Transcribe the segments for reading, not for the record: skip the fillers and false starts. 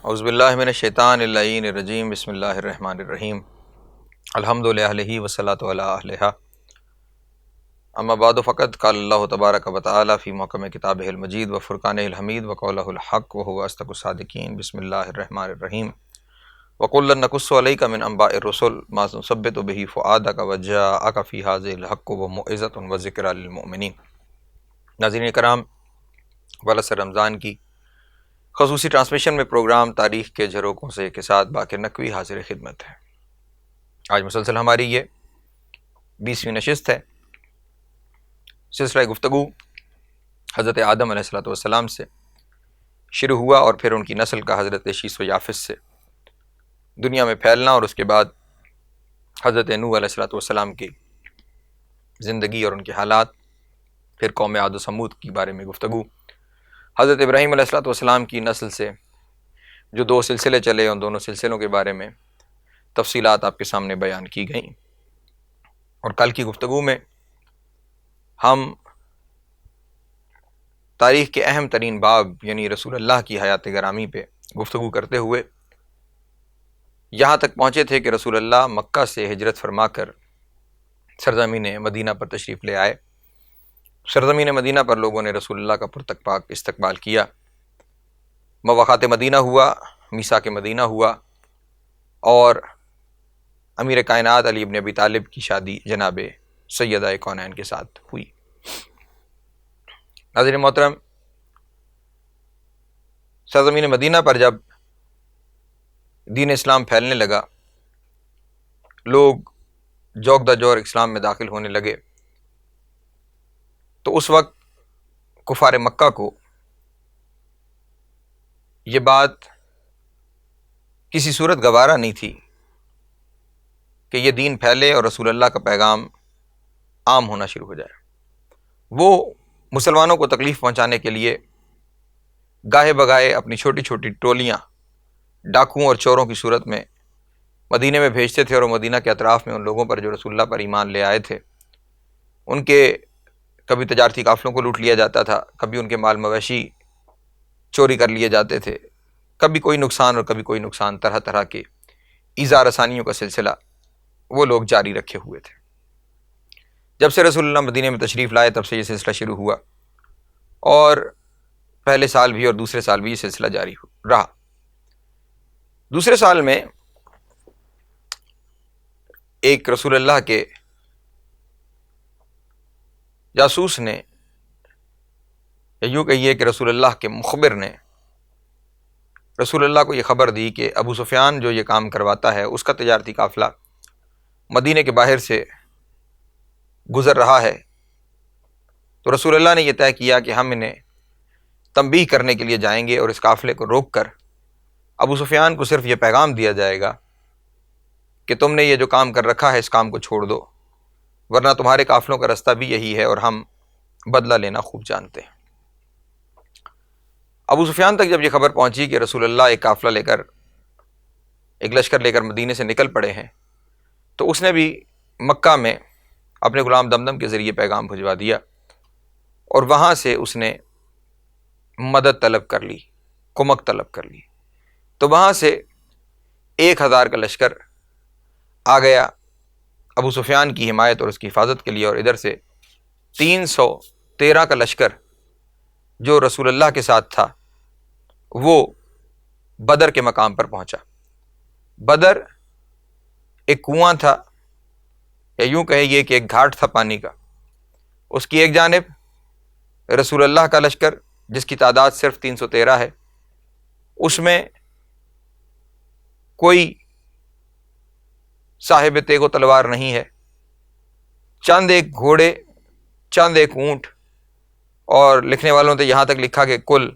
اعوذ باللہ من الشیطان اللعین الرجیم بسم اللہ الرحمن الرحیم الحمد للہ والصلاۃ علی اہلہا اما بعد فقد قال اللہ تبارک و تعالی فی محکم کتابہ المجید و فرقانہ الحمید وقولہ الحق وهو اصدق الصادقین بسم اللہ الرحمن الرحیم وقل نقص علیک من انباء الرسل ما نثبت به فؤادک وجاءک فی ھذہ الحق وموعظۃ وذکری للمؤمنین۔ ناظرین کرام، برسر رمضان کی خصوصی ٹرانسمیشن میں پروگرام تاریخ کے جھروکوں سے کے ساتھ باقر نقوی حاضر خدمت ہے۔ آج مسلسل ہماری یہ 20ویں نشست ہے۔ سلسلہ گفتگو حضرت آدم علیہ السلام سے شروع ہوا اور پھر ان کی نسل کا حضرت شیث و یافس سے دنیا میں پھیلنا، اور اس کے بعد حضرت نوح علیہ السلام کی زندگی اور ان کے حالات، پھر قوم عاد و ثمود کے بارے میں گفتگو، حضرت ابراہیم علیہ السلام کی نسل سے جو 2 سلسلے چلے، ان دونوں سلسلوں کے بارے میں تفصیلات آپ کے سامنے بیان کی گئیں۔ اور کل کی گفتگو میں ہم تاریخ کے اہم ترین باب یعنی رسول اللہ کی حیات گرامی پہ گفتگو کرتے ہوئے یہاں تک پہنچے تھے کہ رسول اللہ مکہ سے ہجرت فرما کر سرزمین مدینہ پر تشریف لے آئے۔ سرزمین مدینہ پر لوگوں نے رسول اللہ کا پرتپاک استقبال کیا، مواقعات مدینہ ہوا، میثاق مدینہ ہوا، اور امیر کائنات علی ابن ابی طالب کی شادی جناب سیدہ کونین کے ساتھ ہوئی۔ ناظرین محترم، سرزمین مدینہ پر جب دین اسلام پھیلنے لگا، لوگ جوک دا جور اسلام میں داخل ہونے لگے، تو اس وقت کفار مکہ کو یہ بات کسی صورت گوارا نہیں تھی کہ یہ دین پھیلے اور رسول اللہ کا پیغام عام ہونا شروع ہو جائے۔ وہ مسلمانوں کو تکلیف پہنچانے کے لیے گاہے بگاہے اپنی چھوٹی چھوٹی ٹولیاں ڈاکوؤں اور چوروں کی صورت میں مدینے میں بھیجتے تھے، اور مدینہ کے اطراف میں ان لوگوں پر جو رسول اللہ پر ایمان لے آئے تھے، ان کے کبھی تجارتی قافلوں کو لوٹ لیا جاتا تھا، کبھی ان کے مال مویشی چوری کر لیے جاتے تھے، کبھی کوئی نقصان اور کبھی کوئی نقصان، طرح طرح کے ایذا رسانیوں کا سلسلہ وہ لوگ جاری رکھے ہوئے تھے۔ جب سے رسول اللہ مدینے میں تشریف لائے تب سے یہ سلسلہ شروع ہوا، اور پہلے سال بھی اور دوسرے سال بھی یہ سلسلہ جاری رہا۔ دوسرے سال میں ایک رسول اللہ کے جاسوس نے، یا یوں کہیے کہ رسول اللہ کے مخبر نے رسول اللہ کو یہ خبر دی کہ ابو سفیان جو یہ کام کرواتا ہے اس کا تجارتی قافلہ مدینے کے باہر سے گزر رہا ہے۔ تو رسول اللہ نے یہ طے کیا کہ ہم انہیں تنبیہ کرنے کے لیے جائیں گے، اور اس قافلے کو روک کر ابو سفیان کو صرف یہ پیغام دیا جائے گا کہ تم نے یہ جو کام کر رکھا ہے اس کام کو چھوڑ دو، ورنہ تمہارے قافلوں کا رستہ بھی یہی ہے اور ہم بدلہ لینا خوب جانتے ہیں۔ ابو سفیان تک جب یہ خبر پہنچی کہ رسول اللہ ایک قافلہ لے کر، ایک لشکر لے کر مدینے سے نکل پڑے ہیں، تو اس نے بھی مکہ میں اپنے غلام دمدم کے ذریعے پیغام بھجوا دیا، اور وہاں سے اس نے مدد طلب کر لی، کمک طلب کر لی۔ تو وہاں سے 1000 کا لشکر آ گیا ابو سفیان کی حمایت اور اس کی حفاظت کے لیے، اور ادھر سے 313 کا لشکر جو رسول اللہ کے ساتھ تھا وہ بدر کے مقام پر پہنچا۔ بدر ایک کنواں تھا، یا یوں کہیے کہ ایک گھاٹ تھا پانی کا۔ اس کی ایک جانب رسول اللہ کا لشکر جس کی تعداد صرف 313 ہے، اس میں کوئی صاحب تیغ و تلوار نہیں ہے، چند ایک گھوڑے، چند ایک اونٹ، اور لکھنے والوں نے یہاں تک لکھا کہ کل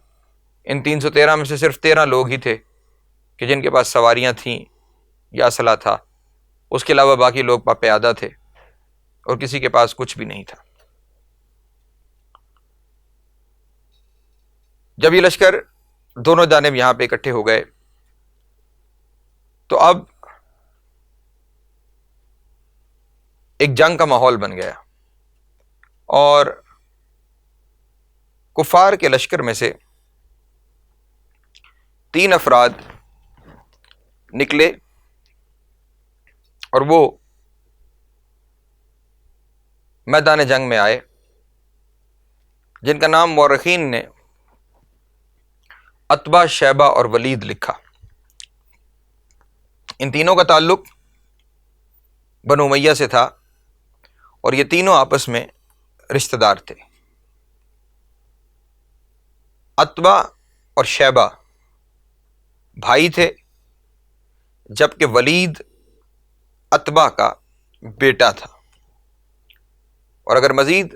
ان 313 میں سے صرف 13 لوگ ہی تھے کہ جن کے پاس سواریاں تھیں یا اسلحہ تھا، اس کے علاوہ باقی لوگ پیادہ تھے اور کسی کے پاس کچھ بھی نہیں تھا۔ جب یہ لشکر دونوں جانب یہاں پہ اکٹھے ہو گئے تو اب ایک جنگ کا ماحول بن گیا، اور کفار کے لشکر میں سے 3 افراد نکلے اور وہ میدان جنگ میں آئے، جن کا نام مورخین نے عتبہ، شیبہ اور ولید لکھا۔ ان تینوں کا تعلق بنو امیہ سے تھا اور یہ تینوں آپس میں رشتہ دار تھے۔ عتبہ اور شیبہ بھائی تھے، جبکہ ولید عتبہ کا بیٹا تھا۔ اور اگر مزید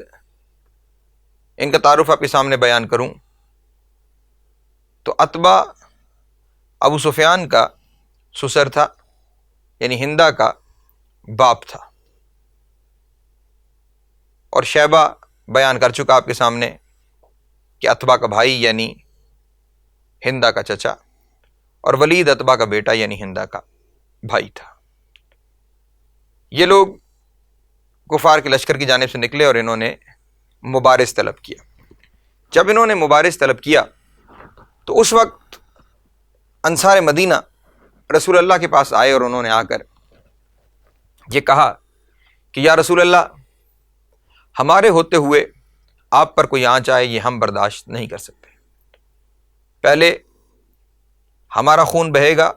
ان کا تعارف آپ کے سامنے بیان کروں تو عتبہ ابو سفیان کا سسر تھا، یعنی ہندا کا باپ تھا، اور شیبہ بیان کر چکا آپ کے سامنے کہ عتبہ کا بھائی یعنی ہندا کا چچا، اور ولید عتبہ کا بیٹا یعنی ہندا کا بھائی تھا۔ یہ لوگ کفار کے لشکر کی جانب سے نکلے اور انہوں نے مبارز طلب کیا۔ جب انہوں نے مبارز طلب کیا تو اس وقت انصار مدینہ رسول اللہ کے پاس آئے اور انہوں نے آ کر یہ کہا کہ یا رسول اللہ، ہمارے ہوتے ہوئے آپ پر کوئی آنچ آئے، یہ ہم برداشت نہیں کر سکتے۔ پہلے ہمارا خون بہے گا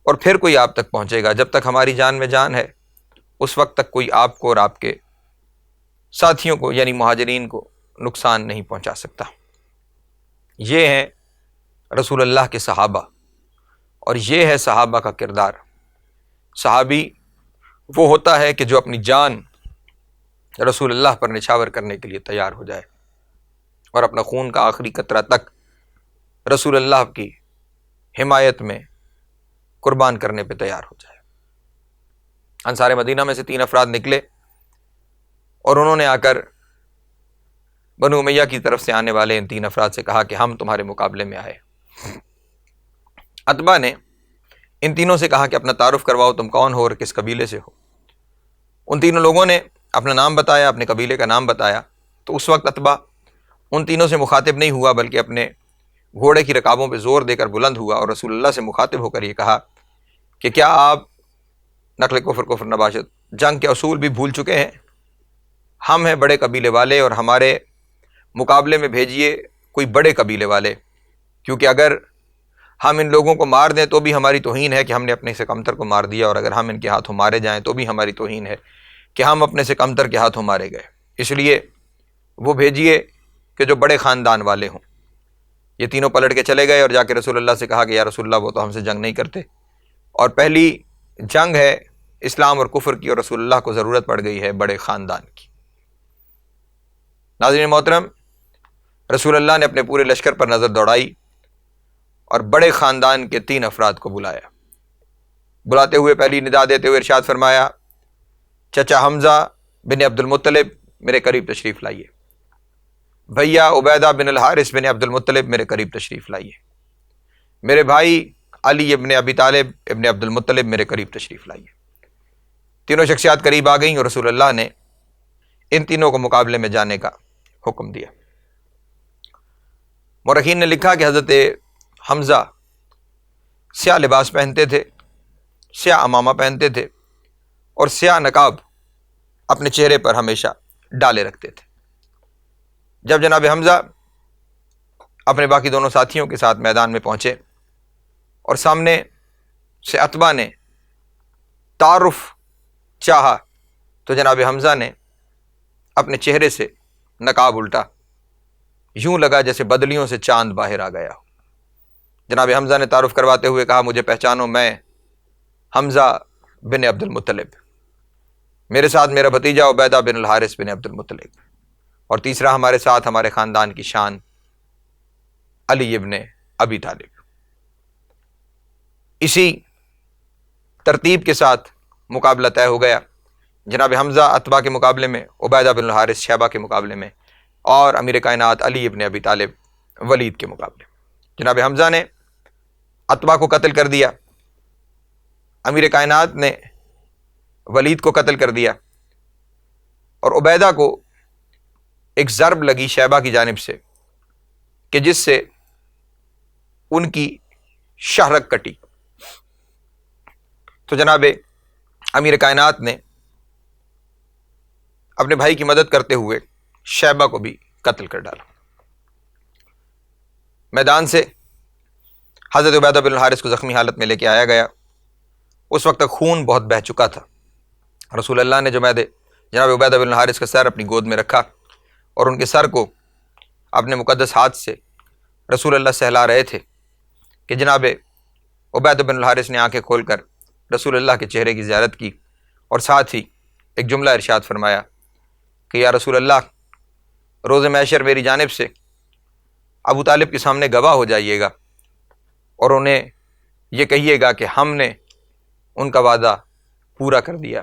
اور پھر کوئی آپ تک پہنچے گا۔ جب تک ہماری جان میں جان ہے اس وقت تک کوئی آپ کو اور آپ کے ساتھیوں کو یعنی مہاجرین کو نقصان نہیں پہنچا سکتا۔ یہ ہیں رسول اللہ کے صحابہ، اور یہ ہے صحابہ کا کردار۔ صحابی وہ ہوتا ہے کہ جو اپنی جان رسول اللہ پر نچھاور کرنے کے لیے تیار ہو جائے اور اپنا خون کا آخری قطرہ تک رسول اللہ کی حمایت میں قربان کرنے پہ تیار ہو جائے۔ انصار مدینہ میں سے 3 افراد نکلے اور انہوں نے آ کر بنو امیہ کی طرف سے آنے والے ان 3 افراد سے کہا کہ ہم تمہارے مقابلے میں آئے۔ عتبہ نے ان تینوں سے کہا کہ اپنا تعارف کرواؤ، تم کون ہو اور کس قبیلے سے ہو۔ ان تینوں لوگوں نے اپنا نام بتایا، اپنے قبیلے کا نام بتایا۔ تو اس وقت عتبہ ان تینوں سے مخاطب نہیں ہوا، بلکہ اپنے گھوڑے کی رکابوں پہ زور دے کر بلند ہوا اور رسول اللہ سے مخاطب ہو کر یہ کہا کہ کیا آپ نقل کفر نباشت جنگ کے اصول بھی بھول چکے ہیں؟ ہم ہیں بڑے قبیلے والے اور ہمارے مقابلے میں بھیجیے کوئی بڑے قبیلے والے، کیونکہ اگر ہم ان لوگوں کو مار دیں تو بھی ہماری توہین ہے کہ ہم نے اپنے سے کمتر کو مار دیا، اور اگر ہم ان کے ہاتھوں مارے جائیں تو بھی ہماری توہین ہے کہ ہم اپنے سے کمتر کے ہاتھوں مارے گئے۔ اس لیے وہ بھیجیے کہ جو بڑے خاندان والے ہوں۔ یہ تینوں پلٹ کے چلے گئے اور جا کے رسول اللہ سے کہا کہ یا رسول اللہ، وہ تو ہم سے جنگ نہیں کرتے، اور پہلی جنگ ہے اسلام اور کفر کی، اور رسول اللہ کو ضرورت پڑ گئی ہے بڑے خاندان کی۔ ناظرین محترم، رسول اللہ نے اپنے پورے لشکر پر نظر دوڑائی اور بڑے خاندان کے 3 افراد کو بلایا۔ بلاتے ہوئے پہلی ندا دیتے ہوئے ارشاد فرمایا، چچا حمزہ بن عبد المطلب میرے قریب تشریف لائیے، بھیا عبیدہ بن الحارث بن عبد المطلب میرے قریب تشریف لائیے، میرے بھائی علی ابن ابی طالب ابن عبد المطلب میرے قریب تشریف لائیے۔ تینوں شخصیات قریب آ گئیں اور رسول اللہ نے ان تینوں کو مقابلے میں جانے کا حکم دیا۔ مورخین نے لکھا کہ حضرت حمزہ سیاہ لباس پہنتے تھے، سیاہ عمامہ پہنتے تھے اور سیاہ نقاب اپنے چہرے پر ہمیشہ ڈالے رکھتے تھے۔ جب جناب حمزہ اپنے باقی دونوں ساتھیوں کے ساتھ میدان میں پہنچے اور سامنے سے عتبہ نے تعارف چاہا تو جناب حمزہ نے اپنے چہرے سے نقاب الٹا، یوں لگا جیسے بدلیوں سے چاند باہر آ گیا ہو۔ جناب حمزہ نے تعارف کرواتے ہوئے کہا، مجھے پہچانو، میں حمزہ بن عبد المطلب، میرے ساتھ میرا بھتیجا عبیدہ بن الحارث بن عبد المطلب، اور تیسرا ہمارے ساتھ ہمارے خاندان کی شان علی ابن ابی طالب۔ اسی ترتیب کے ساتھ مقابلہ طے ہو گیا۔ جناب حمزہ عتبہ کے مقابلے میں، عبیدہ بن الحارث شیبہ کے مقابلے میں، اور امیر کائنات علی ابن ابی طالب ولید کے مقابلے میں۔ جناب حمزہ نے عتبہ کو قتل کر دیا، امیر کائنات نے ولید کو قتل کر دیا، اور عبیدہ کو ایک ضرب لگی شیبہ کی جانب سے کہ جس سے ان کی شہرک کٹی۔ تو جناب امیر کائنات نے اپنے بھائی کی مدد کرتے ہوئے شیبہ کو بھی قتل کر ڈالا۔ میدان سے حضرت عبیدہ بن الحارث کو زخمی حالت میں لے کے آیا گیا۔ اس وقت تک خون بہت بہہ چکا تھا۔ رسول اللہ نے جناب عبیدہ بن الحارث کا سر اپنی گود میں رکھا اور ان کے سر کو اپنے مقدس ہاتھ سے رسول اللہ سہلا رہے تھے کہ جناب عبیدہ بن الحارث نے آنکھیں کھول کر رسول اللہ کے چہرے کی زیارت کی اور ساتھ ہی ایک جملہ ارشاد فرمایا کہ یا رسول اللہ، روز محشر میری جانب سے ابو طالب کے سامنے گواہ ہو جائیے گا اور انہیں یہ کہیے گا کہ ہم نے ان کا وعدہ پورا کر دیا،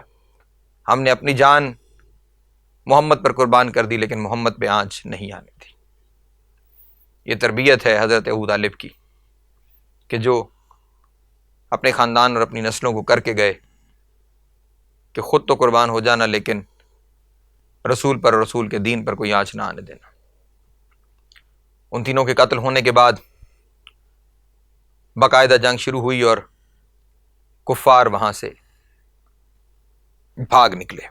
ہم نے اپنی جان محمد پر قربان کر دی لیکن محمد پہ آنچ نہیں آنے دی۔ یہ تربیت ہے حضرت ابو طالب کی کہ جو اپنے خاندان اور اپنی نسلوں کو کر کے گئے کہ خود تو قربان ہو جانا لیکن رسول پر اور رسول کے دین پر کوئی آنچ نہ آنے دینا۔ ان تینوں کے قتل ہونے کے بعد باقاعدہ جنگ شروع ہوئی اور کفار وہاں سے بھاگ نکلے۔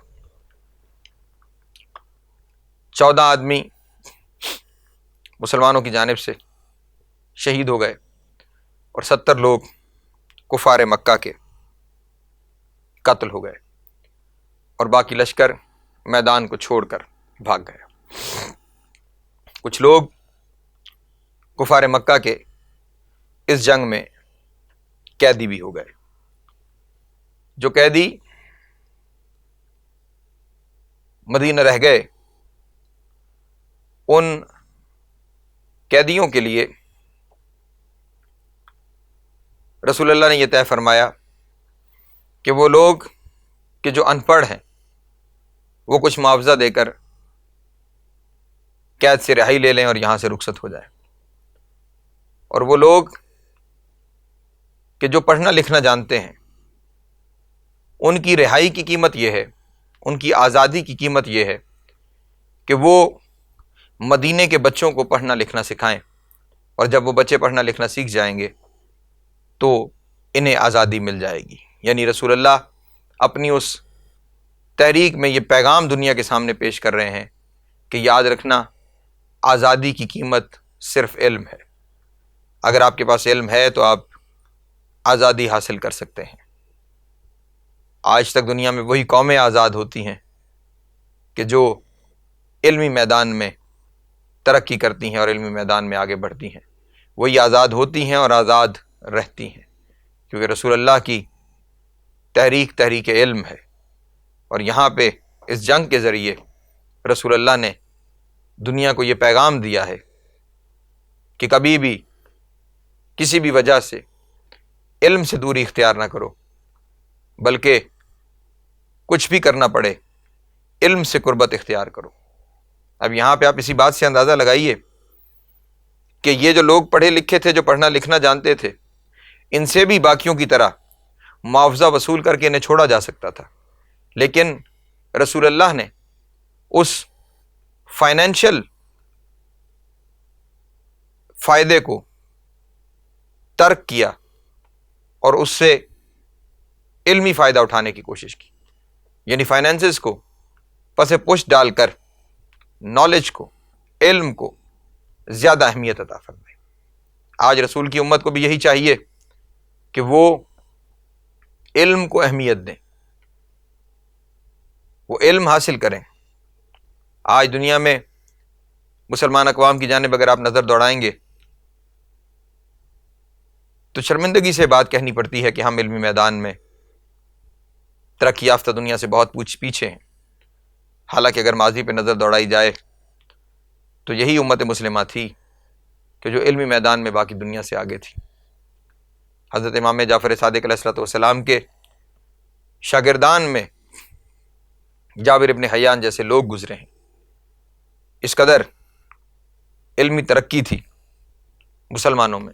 14 آدمی مسلمانوں کی جانب سے شہید ہو گئے اور 70 لوگ کفار مکہ کے قتل ہو گئے اور باقی لشکر میدان کو چھوڑ کر بھاگ گیا۔ کچھ لوگ کفار مکہ کے اس جنگ میں قیدی بھی ہو گئے۔ جو قیدی مدینہ رہ گئے ان قیدیوں کے لیے رسول اللہ نے یہ طے فرمایا کہ وہ لوگ کہ جو ان پڑھ ہیں وہ کچھ معاوضہ دے کر قید سے رہائی لے لیں اور یہاں سے رخصت ہو جائیں، اور وہ لوگ کہ جو پڑھنا لکھنا جانتے ہیں ان کی رہائی کی قیمت یہ ہے، ان کی آزادی کی قیمت یہ ہے کہ وہ مدینے کے بچوں کو پڑھنا لکھنا سکھائیں، اور جب وہ بچے پڑھنا لکھنا سیکھ جائیں گے تو انہیں آزادی مل جائے گی۔ یعنی رسول اللہ اپنی اس تحریک میں یہ پیغام دنیا کے سامنے پیش کر رہے ہیں کہ یاد رکھنا، آزادی کی قیمت صرف علم ہے۔ اگر آپ کے پاس علم ہے تو آپ آزادی حاصل کر سکتے ہیں۔ آج تک دنیا میں وہی قومیں آزاد ہوتی ہیں کہ جو علمی میدان میں ترقی کرتی ہیں اور علمی میدان میں آگے بڑھتی ہیں، وہی آزاد ہوتی ہیں اور آزاد رہتی ہیں، کیونکہ رسول اللہ کی تحریک علم ہے۔ اور یہاں پہ اس جنگ کے ذریعے رسول اللہ نے دنیا کو یہ پیغام دیا ہے کہ کبھی بھی کسی بھی وجہ سے علم سے دوری اختیار نہ کرو، بلکہ کچھ بھی کرنا پڑے علم سے قربت اختیار کرو۔ اب یہاں پہ آپ اسی بات سے اندازہ لگائیے کہ یہ جو لوگ پڑھے لکھے تھے، جو پڑھنا لکھنا جانتے تھے، ان سے بھی باقیوں کی طرح معاوضہ وصول کر کے انہیں چھوڑا جا سکتا تھا، لیکن رسول اللہ نے اس فائنینشل فائدے کو ترک کیا اور اس سے علمی فائدہ اٹھانے کی کوشش کی، یعنی فائنینسز کو پس پش ڈال کر نالج کو، علم کو زیادہ اہمیت عطا فرمائی۔ آج رسول کی امت کو بھی یہی چاہیے کہ وہ علم کو اہمیت دیں، وہ علم حاصل کریں۔ آج دنیا میں مسلمان اقوام کی جانب اگر آپ نظر دوڑائیں گے تو شرمندگی سے بات کہنی پڑتی ہے کہ ہم علمی میدان میں ترقی یافتہ دنیا سے بہت پیچھے ہیں، حالانکہ اگر ماضی پہ نظر دوڑائی جائے تو یہی امت مسلمہ تھی کہ جو علمی میدان میں باقی دنیا سے آگے تھی۔ حضرت امام جعفر صادق علیہ السلام کے شاگردان میں جابر ابن حیان جیسے لوگ گزرے ہیں۔ اس قدر علمی ترقی تھی مسلمانوں میں،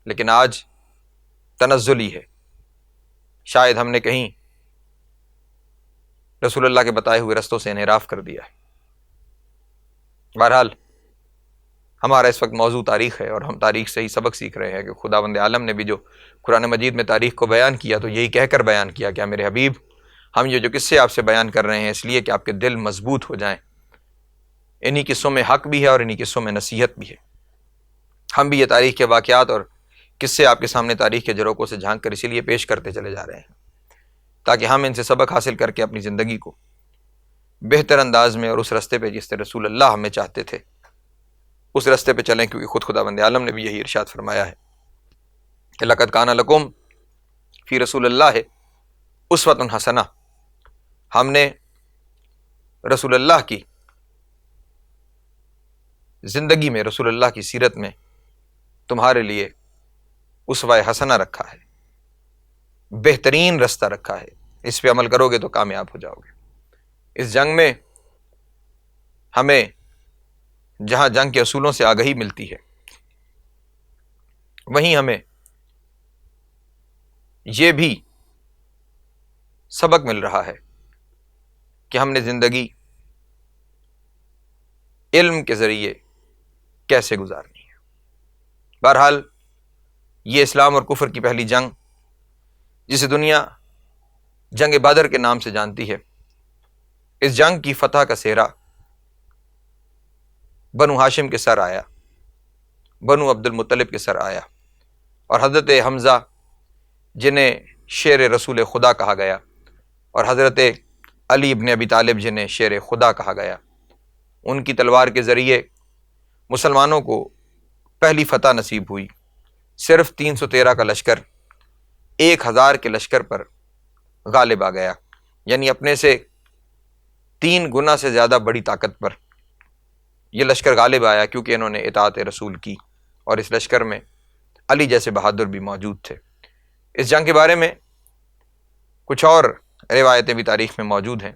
لیکن آج تنزلی ہے۔ شاید ہم نے کہیں رسول اللہ کے بتائے ہوئے رستوں سے انحراف کر دیا ہے۔ بہرحال ہمارا اس وقت موضوع تاریخ ہے، اور ہم تاریخ سے ہی سبق سیکھ رہے ہیں کہ خداوند عالم نے بھی جو قرآن مجید میں تاریخ کو بیان کیا تو یہی کہہ کر بیان کیا کہ میرے حبیب، ہم یہ جو قصے آپ سے بیان کر رہے ہیں اس لیے کہ آپ کے دل مضبوط ہو جائیں۔ انہی قصوں میں حق بھی ہے اور انہی قصوں میں نصیحت بھی ہے۔ ہم بھی یہ تاریخ کے واقعات اور قصے آپ کے سامنے تاریخ کے جروکوں سے جھانک کر اسی لیے پیش کرتے چلے جا رہے ہیں تاکہ ہم ان سے سبق حاصل کر کے اپنی زندگی کو بہتر انداز میں اور اس رستے پہ جس سے رسول اللہ ہمیں چاہتے تھے اس رستے پہ چلیں، کیونکہ خود خداوند عالم نے بھی یہی ارشاد فرمایا ہے کہ لقد کان لکم فی رسول اللہ اسوۃ حسنہ، ہم نے رسول اللہ کی زندگی میں، رسول اللہ کی سیرت میں تمہارے لیے اسوہ حسنہ رکھا ہے، بہترین رستہ رکھا ہے، اس پہ عمل کرو گے تو کامیاب ہو جاؤ گے۔ اس جنگ میں ہمیں جہاں جنگ کے اصولوں سے آگہی ملتی ہے وہیں ہمیں یہ بھی سبق مل رہا ہے کہ ہم نے زندگی علم کے ذریعے کیسے گزارنی ہے۔ بہرحال یہ اسلام اور کفر کی پہلی جنگ، جسے دنیا جنگ بدر کے نام سے جانتی ہے، اس جنگ کی فتح کا سہرا بنو ہاشم کے سر آیا، بنو عبد المطلب کے سر آیا، اور حضرت حمزہ جنہیں شیر رسول خدا کہا گیا اور حضرت علی ابن ابی طالب جنہیں شیر خدا کہا گیا، ان کی تلوار کے ذریعے مسلمانوں کو پہلی فتح نصیب ہوئی۔ صرف 313 کا لشکر 1000 کے لشکر پر غالب آ گیا، یعنی اپنے سے 3 گنا سے زیادہ بڑی طاقت پر یہ لشکر غالب آیا، کیونکہ انہوں نے اطاعت رسول کی، اور اس لشکر میں علی جیسے بہادر بھی موجود تھے۔ اس جنگ کے بارے میں کچھ اور روایتیں بھی تاریخ میں موجود ہیں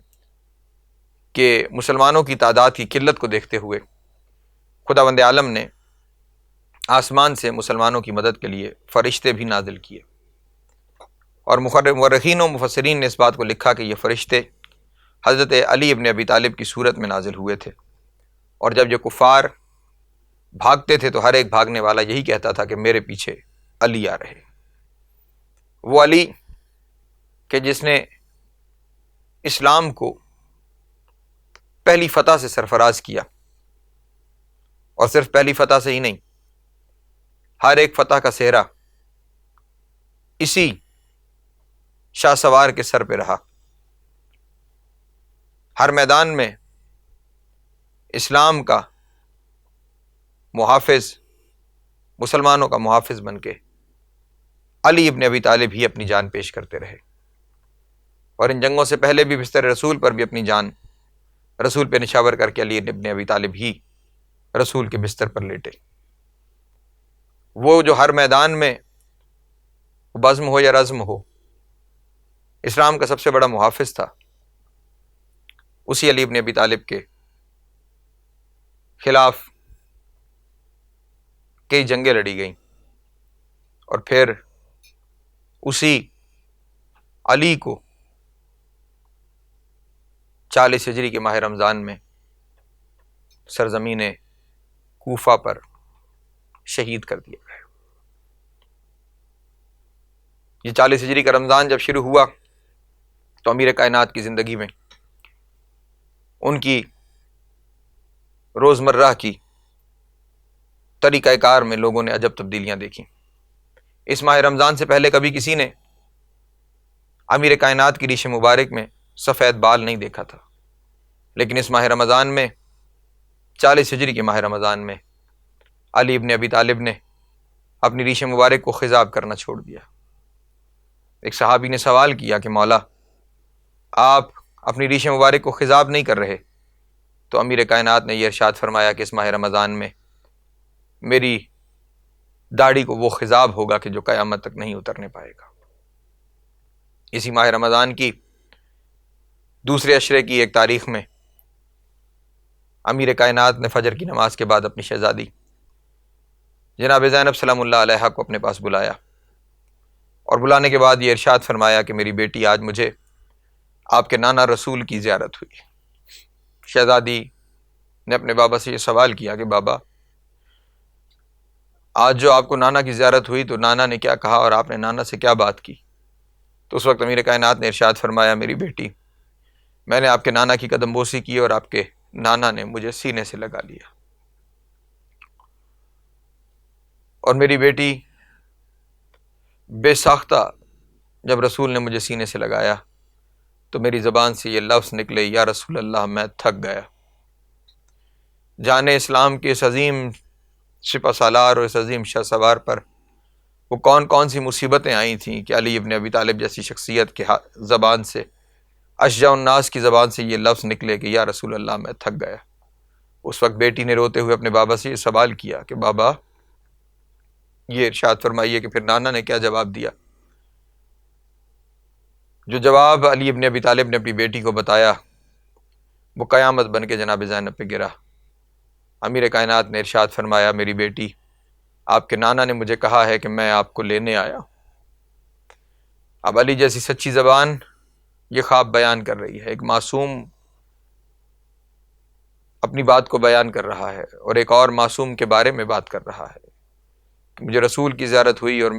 کہ مسلمانوں کی تعداد کی قلت کو دیکھتے ہوئے خداوند عالم نے آسمان سے مسلمانوں کی مدد کے لیے فرشتے بھی نازل کیے، اور مورخین و مفسرین نے اس بات کو لکھا کہ یہ فرشتے حضرت علی ابن ابی طالب کی صورت میں نازل ہوئے تھے، اور جب یہ کفار بھاگتے تھے تو ہر ایک بھاگنے والا یہی کہتا تھا کہ میرے پیچھے علی آ رہے، وہ علی کہ جس نے اسلام کو پہلی فتح سے سرفراز کیا، اور صرف پہلی فتح سے ہی نہیں، ہر ایک فتح کا سہرا اسی شاہ سوار کے سر پہ رہا۔ ہر میدان میں اسلام کا محافظ، مسلمانوں کا محافظ بن کے علی ابن ابی طالب ہی اپنی جان پیش کرتے رہے، اور ان جنگوں سے پہلے بھی بستر رسول پر بھی اپنی جان رسول پہ نشاور کر کے علی ابن ابی طالب ہی رسول کے بستر پر لیٹے۔ وہ جو ہر میدان میں بزم ہو یا رزم ہو اسلام کا سب سے بڑا محافظ تھا، اسی علی ابن ابی طالب کے خلاف کئی جنگیں لڑی گئیں، اور پھر اسی علی کو 40 ہجری کے ماہ رمضان میں سرزمین کوفہ پر شہید کر دیا گیا۔ یہ 40 ہجری کا رمضان جب شروع ہوا تو امیر کائنات کی زندگی میں ان کی روزمرہ کی طریقہ کار میں لوگوں نے عجب تبدیلیاں دیکھیں۔ اس ماہ رمضان سے پہلے کبھی کسی نے امیر کائنات کی ریش مبارک میں سفید بال نہیں دیکھا تھا، لیکن اس ماہ رمضان میں 40 ہجری کے ماہ رمضان میں علی ابن ابی طالب نے اپنی ریش مبارک کو خضاب کرنا چھوڑ دیا۔ ایک صحابی نے سوال کیا کہ مولا، آپ اپنی ریش مبارک کو خضاب نہیں کر رہے، تو امیر کائنات نے یہ ارشاد فرمایا کہ اس ماہ رمضان میں میری داڑھی کو وہ خضاب ہوگا کہ جو قیامت تک نہیں اترنے پائے گا۔ اسی ماہ رمضان کی دوسرے عشرے کی ایک تاریخ میں امیر کائنات نے فجر کی نماز کے بعد اپنی شہزادی جناب زینب سلام اللہ علیہا کو اپنے پاس بلایا، اور بلانے کے بعد یہ ارشاد فرمایا کہ میری بیٹی، آج مجھے آپ کے نانا رسول کی زیارت ہوئی۔ شہزادی نے اپنے بابا سے یہ سوال کیا کہ بابا، آج جو آپ کو نانا کی زیارت ہوئی تو نانا نے کیا کہا اور آپ نے نانا سے کیا بات کی؟ تو اس وقت امیر کائنات نے ارشاد فرمایا میری بیٹی، میں نے آپ کے نانا کی قدم بوسی کی اور آپ کے نانا نے مجھے سینے سے لگا لیا، اور میری بیٹی بے ساختہ جب رسول نے مجھے سینے سے لگایا تو میری زبان سے یہ لفظ نکلے، یا رسول اللہ میں تھک گیا۔ جان اسلام کے اس عظیم سپہ سالار اور اس عظیم شہ سوار پر وہ کون کون سی مصیبتیں آئی تھیں کہ علی ابن ابی طالب جیسی شخصیت کے زبان سے، اشجع الناس کی زبان سے یہ لفظ نکلے کہ یا رسول اللہ میں تھک گیا۔ اس وقت بیٹی نے روتے ہوئے اپنے بابا سے یہ سوال کیا کہ بابا یہ ارشاد فرمائیے کہ پھر نانا نے کیا جواب دیا؟ جو جواب علی ابن ابی طالب نے اپنی بیٹی کو بتایا وہ قیامت بن کے جناب زینب پہ گرا۔ امیر کائنات نے ارشاد فرمایا میری بیٹی، آپ کے نانا نے مجھے کہا ہے کہ میں آپ کو لینے آیا۔ اب علی جیسی سچی زبان یہ خواب بیان کر رہی ہے، ایک معصوم اپنی بات کو بیان کر رہا ہے اور ایک اور معصوم کے بارے میں بات کر رہا ہے کہ مجھے رسول کی زیارت ہوئی اور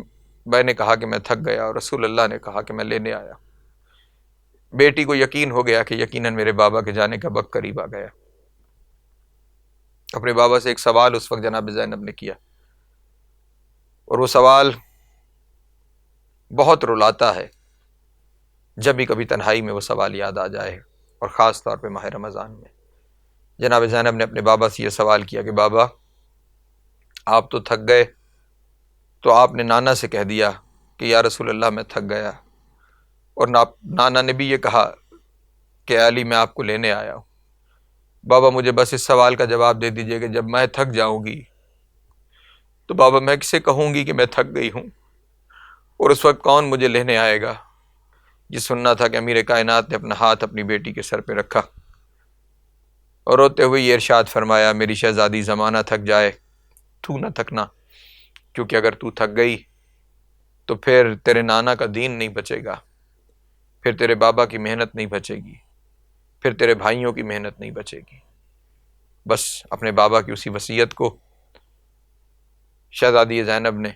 میں نے کہا کہ میں تھک گیا اور رسول اللہ نے کہا کہ میں لینے آیا۔ بیٹی کو یقین ہو گیا کہ یقیناً میرے بابا کے جانے کا وقت قریب آ گیا۔ اپنے بابا سے ایک سوال اس وقت جناب زینب نے کیا، اور وہ سوال بہت رلاتا ہے جب بھی کبھی تنہائی میں وہ سوال یاد آ جائے، اور خاص طور پہ ماہ رمضان میں۔ جناب زینب نے اپنے بابا سے یہ سوال کیا کہ بابا آپ تو تھک گئے، تو آپ نے نانا سے کہہ دیا کہ یا رسول اللہ میں تھک گیا، اور نانا نے بھی یہ کہا کہ علی میں آپ کو لینے آیا ہوں۔ بابا مجھے بس اس سوال کا جواب دے دیجئے کہ جب میں تھک جاؤں گی تو بابا میں کسے کہوں گی کہ میں تھک گئی ہوں، اور اس وقت کون مجھے لینے آئے گا؟ یہ سننا تھا کہ امیر کائنات نے اپنا ہاتھ اپنی بیٹی کے سر پہ رکھا اور روتے ہوئے یہ ارشاد فرمایا میری شہزادی زمانہ تھک جائے تو نہ تھکنا، کیونکہ اگر تو تھک گئی تو پھر تیرے نانا کا دین نہیں بچے گا، پھر تیرے بابا کی محنت نہیں بچے گی، پھر تیرے بھائیوں کی محنت نہیں بچے گی۔ بس اپنے بابا کی اسی وصیت کو شہزادی زینب نے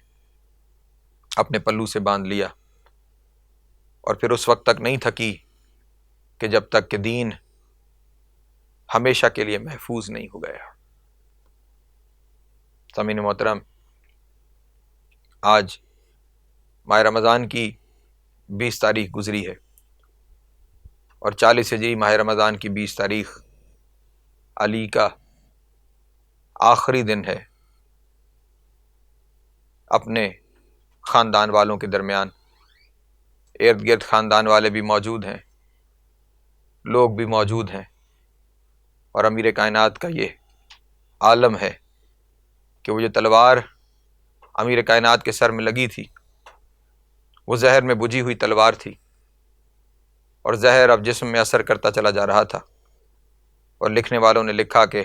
اپنے پلو سے باندھ لیا، اور پھر اس وقت تک نہیں تھکی کہ جب تک کہ دین ہمیشہ کے لیے محفوظ نہیں ہو گیا۔ سامعین محترم، آج ماہ رمضان کی 20 تاریخ گزری ہے، اور 40 ہجری ماہ رمضان کی 20 تاریخ علی کا آخری دن ہے اپنے خاندان والوں کے درمیان۔ ارد گرد خاندان والے بھی موجود ہیں، لوگ بھی موجود ہیں، اور امیر کائنات کا یہ عالم ہے کہ وہ جو تلوار امیر کائنات کے سر میں لگی تھی وہ زہر میں بجھی ہوئی تلوار تھی، اور زہر اب جسم میں اثر کرتا چلا جا رہا تھا، اور لکھنے والوں نے لکھا کہ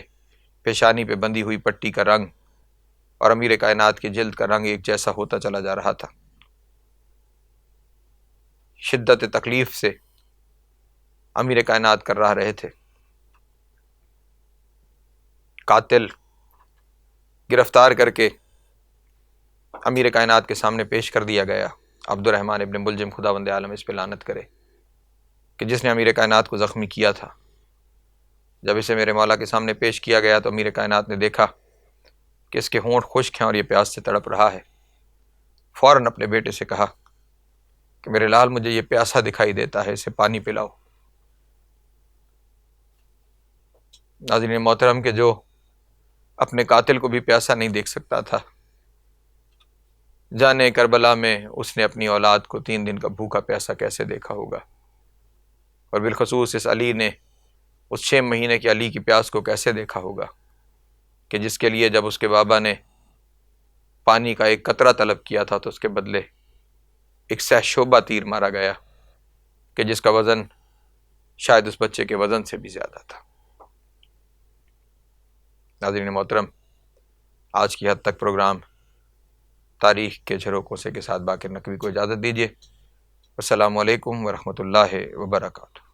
پیشانی پہ بندھی ہوئی پٹی کا رنگ اور امیر کائنات کی جلد کا رنگ ایک جیسا ہوتا چلا جا رہا تھا۔ شدت تکلیف سے امیر کائنات کر رہے تھے۔ قاتل گرفتار کر کے امیر کائنات کے سامنے پیش کر دیا گیا، عبد الرحمن ابن ملجم، خداوند عالم اس پہ لعنت کرے، کہ جس نے امیر کائنات کو زخمی کیا تھا۔ جب اسے میرے مولا کے سامنے پیش کیا گیا تو امیر کائنات نے دیکھا کہ اس کے ہونٹ خشک ہیں اور یہ پیاس سے تڑپ رہا ہے۔ فوراً اپنے بیٹے سے کہا کہ میرے لال مجھے یہ پیاسا دکھائی دیتا ہے، اسے پانی پلاؤ۔ ناظرین محترم، کہ جو اپنے قاتل کو بھی پیاسا نہیں دیکھ سکتا تھا، جانے کربلا میں اس نے اپنی اولاد کو 3 دن کا بھوکا پیاسا کیسے دیکھا ہوگا، اور بالخصوص اس علی نے اس 6 مہینے کی علی کی پیاس کو کیسے دیکھا ہوگا، کہ جس کے لیے جب اس کے بابا نے پانی کا ایک قطرہ طلب کیا تھا تو اس کے بدلے ایک سہ شعبہ تیر مارا گیا، کہ جس کا وزن شاید اس بچے کے وزن سے بھی زیادہ تھا۔ ناظرین محترم، آج کی حد تک پروگرام تاریخ کے جھروکوں سے کے ساتھ باقر نقوی کو اجازت دیجیے۔ السلام علیکم ورحمۃ اللہ وبرکاتہ۔